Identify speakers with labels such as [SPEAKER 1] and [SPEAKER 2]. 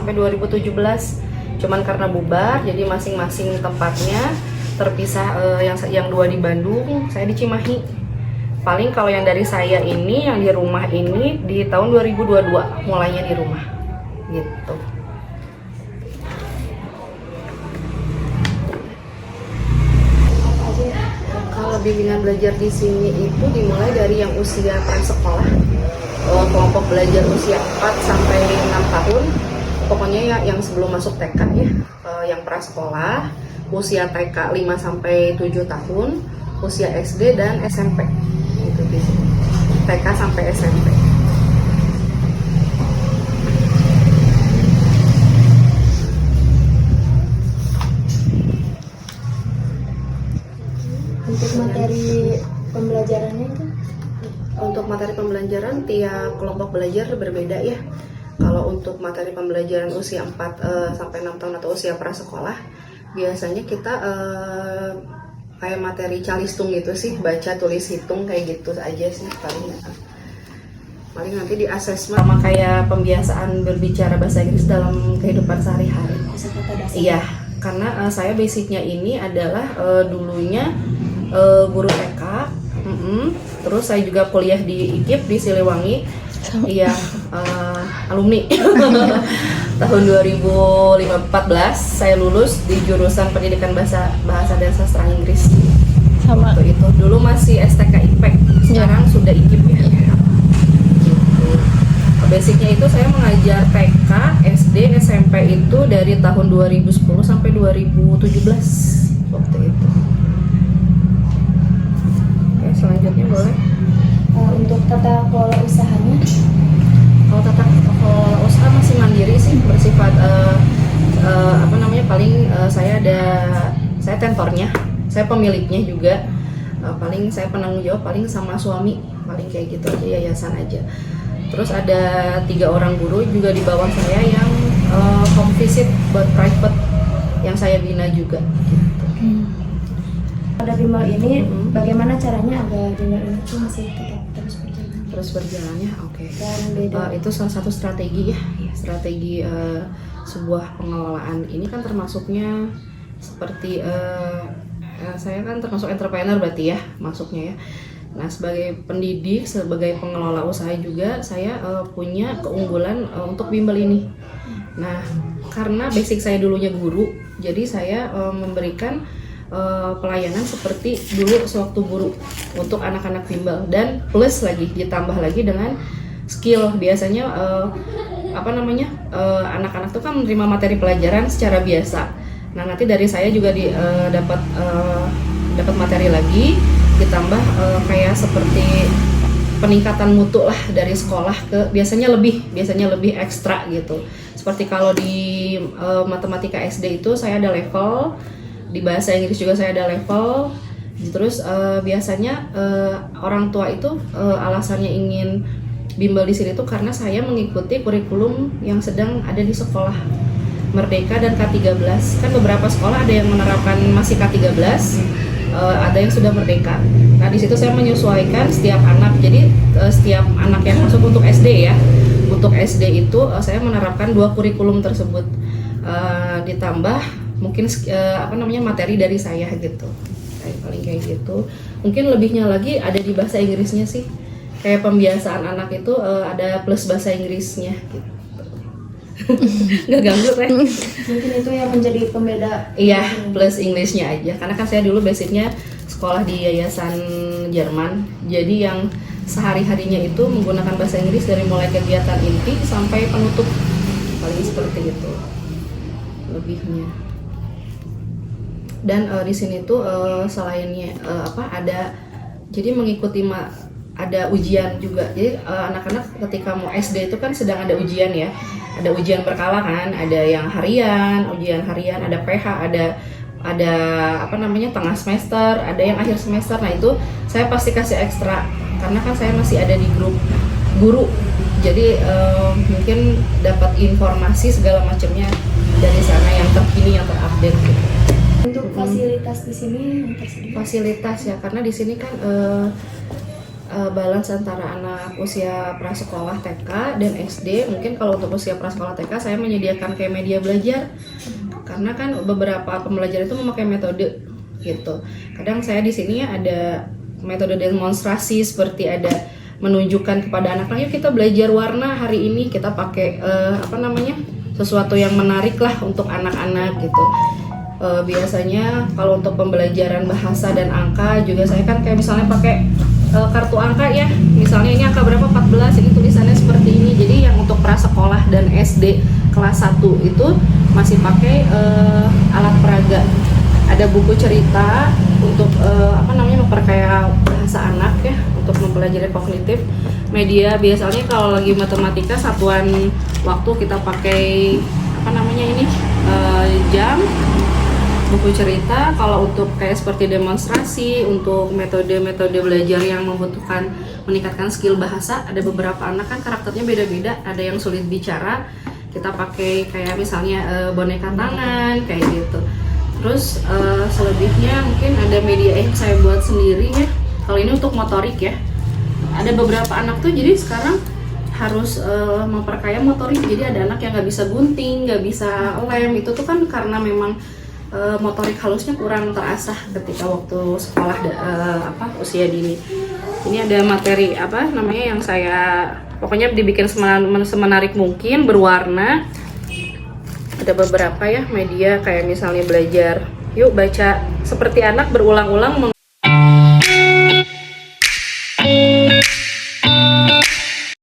[SPEAKER 1] sampai 2017. Cuman karena bubar, jadi masing-masing tempatnya terpisah. Yang 2 di Bandung, saya di Cimahi. Paling kalau yang dari saya ini, yang di rumah ini di tahun 2022 mulainya di rumah, gitu. Kalau bimbingan belajar di sini itu dimulai dari yang usia prasekolah, kelompok belajar usia 4 sampai 6 tahun. Pokoknya ya yang sebelum masuk TK ya, yang prasekolah, usia TK 5 sampai 7 tahun, usia SD dan SMP. Itu di sini. TK sampai SMP.
[SPEAKER 2] Untuk materi pembelajarannya itu?
[SPEAKER 1] Untuk materi pembelajaran tiap kelompok belajar berbeda ya. Kalau untuk materi pembelajaran usia 4 sampai 6 tahun atau usia prasekolah, biasanya kita kayak materi calistung gitu sih, baca, tulis, hitung kayak gitu aja sih paling nanti di asesmen sama kayak pembiasaan berbicara bahasa Inggris dalam kehidupan sehari-hari. Iya, karena saya basicnya ini adalah dulunya guru TK, terus saya juga kuliah di IKIP di Siliwangi. Iya, alumni tahun 2014 saya lulus di jurusan pendidikan bahasa dan sastra Inggris.
[SPEAKER 2] Sama.
[SPEAKER 1] Waktu itu dulu masih STK IPEK, sekarang sudah IKIP ya. Gitu. Basicnya itu saya mengajar TK, SD, SMP itu dari tahun 2010 sampai 2017 waktu itu. Oke, selanjutnya boleh.
[SPEAKER 2] Untuk tata kelola usahanya?
[SPEAKER 1] Kalau tata kelola usaha masih mandiri sih, bersifat paling saya tentornya, saya pemiliknya juga, paling saya penanggung jawab paling sama suami, paling kayak gitu aja, yayasan aja. Terus ada 3 orang guru juga di bawah saya yang home visit buat private yang saya bina juga gitu.
[SPEAKER 2] Pada bimbel ini bagaimana caranya agar bimbel ini tuh masih tetap terus berjalan
[SPEAKER 1] Ya, oke.
[SPEAKER 2] Dan beda.
[SPEAKER 1] Itu salah satu strategi ya, strategi sebuah pengelolaan. Ini kan termasuknya seperti saya kan termasuk entrepreneur berarti ya masuknya ya. Nah, sebagai pendidik, sebagai pengelola usaha juga saya punya keunggulan untuk bimbel ini. Nah, karena basic saya dulunya guru, jadi saya memberikan pelayanan seperti dulu sewaktu guru untuk anak-anak bimbel, dan plus lagi ditambah lagi dengan skill. Biasanya anak-anak tuh kan menerima materi pelajaran secara biasa. Nah, nanti dari saya juga dapat materi lagi, ditambah kayak seperti peningkatan mutu lah dari sekolah ke biasanya lebih ekstra gitu. Seperti kalau di matematika SD itu saya ada level, di bahasa Inggris juga saya ada level. Terus biasanya orang tua itu alasannya ingin bimbel di sini tuh karena saya mengikuti kurikulum yang sedang ada di sekolah Merdeka dan K13. Kan beberapa sekolah ada yang menerapkan masih K13, ada yang sudah Merdeka. Nah, di situ saya menyesuaikan setiap anak. Jadi setiap anak yang masuk untuk SD ya, untuk SD itu saya menerapkan 2 kurikulum tersebut, ditambah mungkin materi dari saya gitu. Paling kayak gitu. Mungkin lebihnya lagi ada di bahasa Inggrisnya sih. Kayak pembiasaan anak itu ada plus bahasa Inggrisnya gitu. Nggak ganggu kan?
[SPEAKER 2] Mungkin itu yang menjadi pembeda.
[SPEAKER 1] Iya, plus Englishnya aja. Karena kan saya dulu basicnya sekolah di yayasan Jerman. Jadi yang sehari-harinya itu menggunakan bahasa Inggris dari mulai kegiatan inti sampai penutup. Paling seperti itu lebihnya. Dan di sini tuh selainnya ada, jadi mengikuti ada ujian juga. Jadi anak-anak ketika mau SD itu kan sedang ada ujian ya, ada ujian berkala kan, ada yang ujian harian, ada PH, ada tengah semester, ada yang akhir semester. Nah, itu saya pasti kasih ekstra karena kan saya masih ada di grup guru, jadi mungkin dapat informasi segala macamnya dari sana yang terkini, yang terupdate gitu.
[SPEAKER 2] Untuk fasilitas di sini yang tersedia?
[SPEAKER 1] Fasilitas ya, karena di sini kan balance antara anak usia prasekolah TK dan SD. Mungkin kalau untuk usia prasekolah TK saya menyediakan kayak media belajar, karena kan beberapa pembelajaran itu memakai metode gitu. Kadang saya di sini ada metode demonstrasi, seperti ada menunjukkan kepada anak-anak, yuk kita belajar warna hari ini, kita pakai sesuatu yang menarik lah untuk anak-anak gitu. Biasanya kalau untuk pembelajaran bahasa dan angka juga saya kan kayak misalnya pakai kartu angka ya, misalnya ini angka berapa, 14, ini tulisannya seperti ini. Jadi yang untuk prasekolah dan SD kelas 1 itu masih pakai alat peraga. Ada buku cerita untuk memperkaya bahasa anak ya, untuk mempelajari kognitif. Media biasanya kalau lagi matematika satuan waktu kita pakai jam, buku cerita. Kalau untuk kayak seperti demonstrasi, untuk metode-metode belajar yang membutuhkan meningkatkan skill bahasa, ada beberapa anak kan karakternya beda-beda, ada yang sulit bicara, kita pakai kayak misalnya boneka tangan kayak gitu. Terus selebihnya mungkin ada media yang saya buat sendiri ya. Kalau ini untuk motorik ya, ada beberapa anak tuh jadi sekarang harus memperkaya motorik. Jadi ada anak yang nggak bisa gunting, nggak bisa lem, itu tuh kan karena memang motorik halusnya kurang terasah ketika waktu sekolah usia dini. Ini ada materi yang saya pokoknya dibikin semenarik mungkin, berwarna. Ada beberapa ya media kayak misalnya belajar, yuk baca seperti anak berulang-ulang